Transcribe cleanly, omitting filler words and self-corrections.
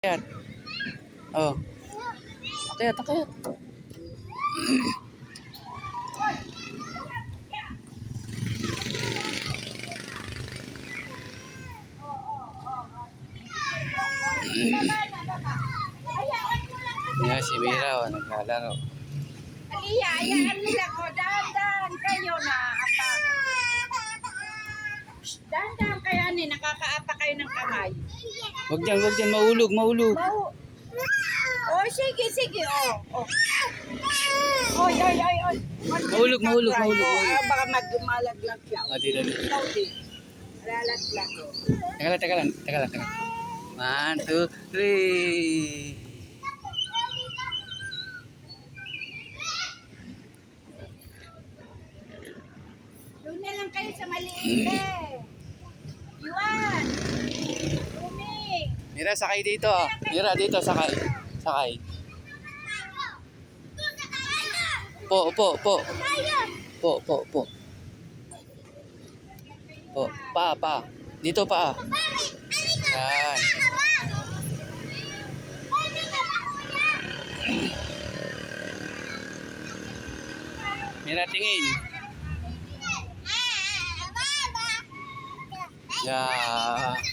Akyat. Oh. Akyat, akyat. Yan si Mira, oh, naglalaro. Aliya, ayaan nila ko. Dahan-dahan kayo na apa. Dahan-dahan kayo ni nakakaapa kayo ng kamay. Wag dyan, mahulog, mahulog. Oh, sige, sige. Oh. Oy. Mahulog. Baka magdumalaglag siya. Dito. Ikaw din. Lalaglag ko. Teka lang. 1, 2, 3. Doon na lang kayo sa maliit eh. Iwan. Tuming. Mira, sakay dito. Mira, dito, sakay. Po. Pa. Dito pa. Yan. Mira, tingin. Yeah.